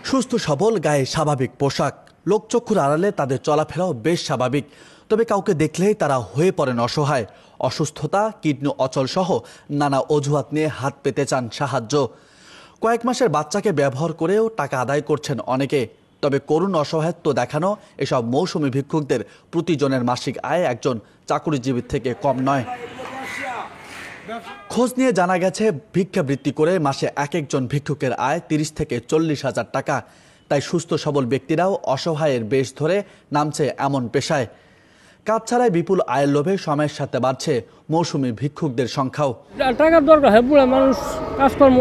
সুস্থ সবল, গায়ে স্বাভাবিক পোশাক, লোকচক্ষুর আড়ালে তাদের চলাফেরাও বেশ স্বাভাবিক। তবে কাউকে দেখলেই তারা হয়ে পড়েন অসহায়। অসুস্থতা, কিডনি অচল সহ নানা অজুহাত নিয়ে হাত পেতে চান সাহায্য। কয়েক মাসের বাচ্চাকে ব্যবহার করেও টাকা আদায় করছেন অনেকে। তবে করুণ অসহায়ত্ব দেখানো এসব মৌসুমী ভিক্ষুকদের প্রতিজনের মাসিক আয় একজন চাকুরিজীবীর থেকে কম নয়। খোঁজ নিয়ে জানা গেছে, ভিক্ষাবৃত্তি করে মাসে এক একজন ভিক্ষুকের আয় 30 থেকে 40 হাজার টাকা। তাই সুস্থ সবল ব্যক্তিরাও অসহায়ের বেশ ধরে নামছে এমন পেশায়। কাজ ছাড়াই বিপুল আয়ের লোভে সময়ের সাথে বাড়ছে মৌসুমী ভিক্ষুকদের সংখ্যাও। টাকার দরকার হয়, বুড়া মানুষ কাজকর্ম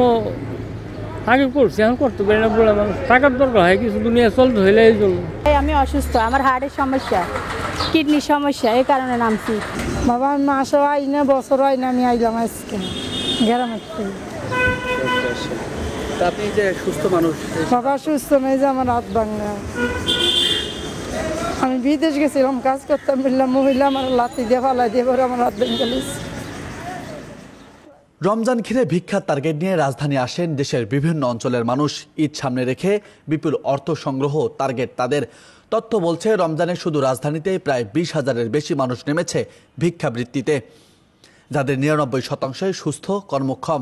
আগে করছে, এখন করতে পারি না। বুড়া মানুষ টাকার দরকার হয়, কিছু দুনিয়া চলতে হইলে এই জন্য। আমি অসুস্থ, আমার হার্টের সমস্যা, কিডনির সমস্যা, এই কারণে নামছি। বাবা মাসও আই না, বছর আই না, আমি আইলাম আজকে গ্রামের থেকে। আপনি যে সুস্থ মানুষ, বাবা সুস্থ নেই যে আমার হাত ভাঙা। আমি বিদেশ গেছিলাম, কাজ করতাম, বললাম মহিলা আমার লাথি দিয়ে ফালাই দিয়ে পরে আমার হাত ভেঙে গেলিস। রমজান ঘিরে ভিক্ষার টার্গেট নিয়ে রাজধানী আসেন দেশের বিভিন্ন অঞ্চলের মানুষ। ঈদ সামনে রেখে বিপুল অর্থ সংগ্রহ টার্গেট তাদের। তথ্য বলছে, রমজানে শুধু রাজধানীতে প্রায় 20,000-এর বেশি মানুষ নেমেছে ভিক্ষাবৃত্তিতে, যাদের 99% সুস্থ, কর্মক্ষম।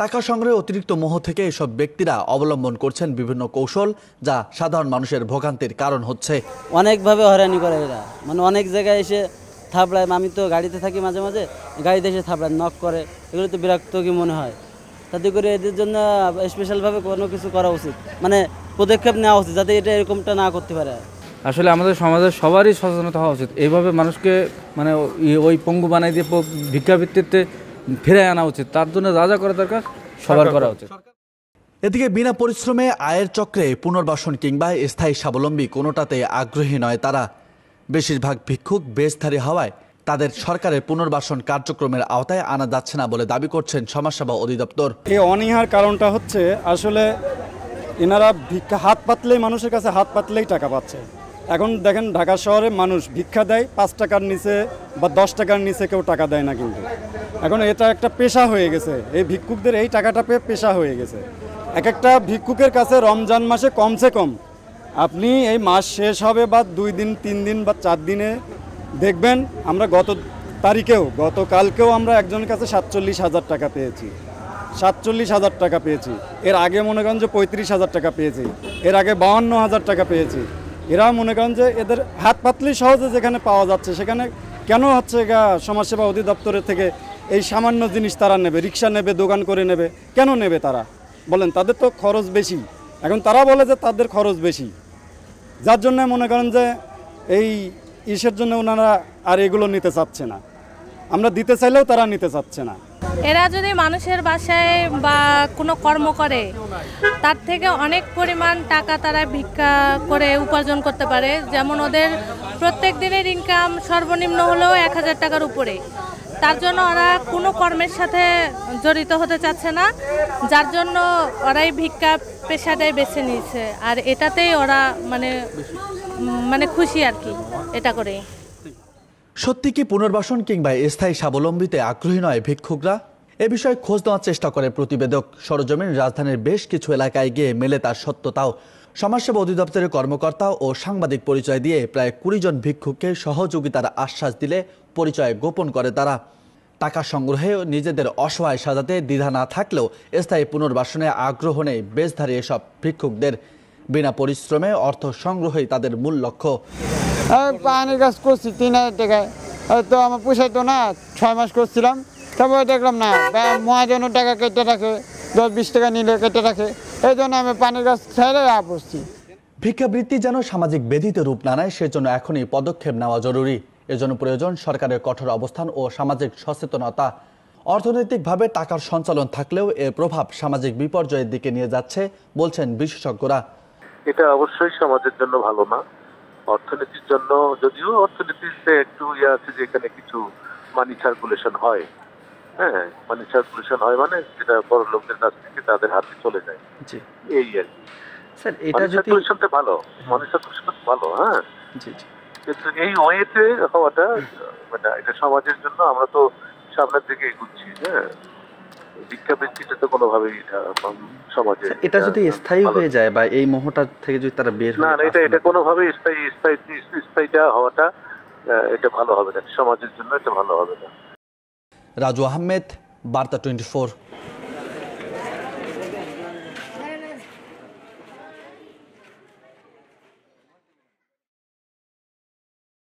টাকা সংগ্রহে অতিরিক্ত মোহ থেকে এসব ব্যক্তিরা অবলম্বন করছেন বিভিন্ন কৌশল, যা সাধারণ মানুষের ভোগান্তির কারণ হচ্ছে। অনেকভাবে হয়রানি করে এরা, মানে অনেক জায়গায় এসে থাপড়ায়। আমি তো গাড়িতে থাকি, মাঝে মাঝে গাড়িতে এসে থাপড়ায়, নক করে। এগুলো তো বিরক্ত কি মনে হয়। তাতে করে এদের জন্য স্পেশালভাবে কোনো কিছু করা উচিত, মানে পদক্ষেপ নেওয়া উচিত, যাতে এটা এরকমটা না করতে পারে। আসলে আমাদের সমাজের সবারই সচেতনতা হওয়া উচিত। এইভাবে মানুষকে মানে ওই পঙ্গু বানাই দিয়ে ভিক্ষাবৃত্তিতে ফিরে আনা উচিত। তার জন্য যা যা করা দরকার সবার করা উচিত। এদিকে বিনা পরিশ্রমে আয়ের চক্রে পুনর্বাসন কিংবা স্থায়ী স্বাবলম্বী কোনোটাতে আগ্রহী নয় তারা। বেশিরভাগ ভিক্ষুক বেশধারী হওয়ায় তাদের সরকারের পুনর্বাসন কার্যক্রমের আওতায় আনা যাচ্ছে না বলে দাবি করছেন সমাজসেবা অধিদপ্তর। এই অনীহার কারণটা হচ্ছে, আসলে এনারা ভিক্ষা হাত পাতলেই, মানুষের কাছে হাত পাতলেই টাকা পাচ্ছে। এখন দেখেন, ঢাকা শহরে মানুষ ভিক্ষা দেয় 5 টাকার নিচে বা 10 টাকার নিচে কেউ টাকা দেয় না। কিন্তু এখন এটা একটা পেশা হয়ে গেছে, এই ভিক্ষুকদের এই টাকাটা পেয়ে পেশা হয়ে গেছে। এক একটা ভিক্ষুকের কাছে রমজান মাসে কমসে কম আপনি এই মাস শেষ হবে বা 2 দিন 3 দিন বা 4 দিনে দেখবেন, আমরা গতকালকেও আমরা একজনের কাছে 47,000 টাকা পেয়েছি, 47,000 টাকা পেয়েছি। এর আগে মনে করেন যে 35,000 টাকা পেয়েছি, এর আগে 52,000 টাকা পেয়েছি। এরা মনে করেন যে এদের হাত পাতলি সহজে যেখানে পাওয়া যাচ্ছে, সেখানে কেন হচ্ছে সমাজসেবা অধিদপ্তরের থেকে এই সামান্য জিনিস তারা নেবে? রিক্সা নেবে, দোকান করে নেবে, কেন নেবে তারা? বলেন, তাদের তো খরচ বেশি। এখন তারা বলে যে তাদের খরচ বেশি, যার জন্য মনে করেন যে এই ইসের জন্য ওনারা আর এগুলো নিতে চাচ্ছে না। আমরা দিতে চাইলেও তারা নিতে চাচ্ছে না। এরা যদি মানুষের বাসায় বা কোনো কর্ম করে, তার থেকে অনেক পরিমাণ টাকা তারা ভিক্ষা করে উপার্জন করতে পারে। যেমন ওদের প্রত্যেক দিনের ইনকাম সর্বনিম্ন হলেও 1,000 টাকার উপরে। তার জন্য ওরা কোনো কর্মের সাথে জড়িত হতে চাচ্ছে না, যার জন্য ওরাই ভিক্ষা পেশাটাই বেছে নিয়েছে। আর এটাতেই ওরা মানে খুশি আর কি, এটা করে। সত্যি কি পুনর্বাসন কিংবা স্থায়ী স্বাবলম্বীতে আগ্রহী নয় ভিক্ষুকরা? এ বিষয়ে খোঁজ নেওয়ার চেষ্টা করে প্রতিবেদক। সরজমিন রাজধানীর বেশ কিছু এলাকায় গিয়ে মেলে তার সত্যতাও। সমাজসেবা অধিদপ্তরের কর্মকর্তা ও সাংবাদিক পরিচয় দিয়ে প্রায় 20 জন ভিক্ষুককে সহযোগিতার আশ্বাস দিলে পরিচয় গোপন করে তারা। টাকা সংগ্রহে নিজেদের অসহায় সাজাতে দ্বিধা না থাকলেও স্থায়ী পুনর্বাসনে আগ্রহ নেই বেশধারী এসব ভিক্ষুকদের। বিনা পরিশ্রমে অর্থ সংগ্রহই তাদের মূল লক্ষ্য। পানি গাছ করছি 3,000 টাকায়, তো আমার পোষাইতো না। 6 মাস করছিলাম, তারপরে দেখলাম না, মহাজনের টাকা কেটে রাখে, 10-20 টাকা নিলে কেটে রাখে। এই জন্য আমি পানি গাছ ছেড়ে বসছি। ভিক্ষাবৃত্তি যেন সামাজিক ব্যাধিতে রূপ না নেয়, সেজন্য এখনই পদক্ষেপ নেওয়া জরুরি। এজন্য প্রয়োজন সরকারের কঠোর অবস্থান ও সামাজিক সচেতনতা। অর্থনৈতিকভাবে টাকার সঞ্চালন থাকলেও এর প্রভাব সামাজিক বিপর্যয়ের দিকে নিয়ে যাচ্ছে বলছেন বিশেষজ্ঞরা। এটা অবশ্যই সমাজের জন্য ভালো না। অর্থনীতির জন্য, যদিও অর্থনীতিতে একটু আছে যে এখানে কিছু মানি সার্কুলেশন হয়, হ্যাঁ, মানি সার্কুলেশন হয় মানে যেটা বড় লোকদের কাছ থেকে তাদের হাতে চলে যায়, এই আর কি। স্যার, এটা যদি ভালো, মানি সার্কুলেশন ভালো, হ্যাঁ, কিন্তু এই ওয়েতে হওয়াটা এটা সমাজের জন্য, আমরা তো সামনের দিকে এগুচ্ছি, হ্যাঁ, ভিক্ষাবৃত্তিটা তো কোনোভাবেই সমাজে এটা যদি স্থায়ী হয়ে যায় বা এই মোহটা থেকে যদি তারা বের না, এটা কোনোভাবেই স্থায়ীটা হওয়াটা এটা ভালো হবে না, সমাজের জন্য এটা ভালো হবে না। রাজু আহমেদ, বার্তা 24।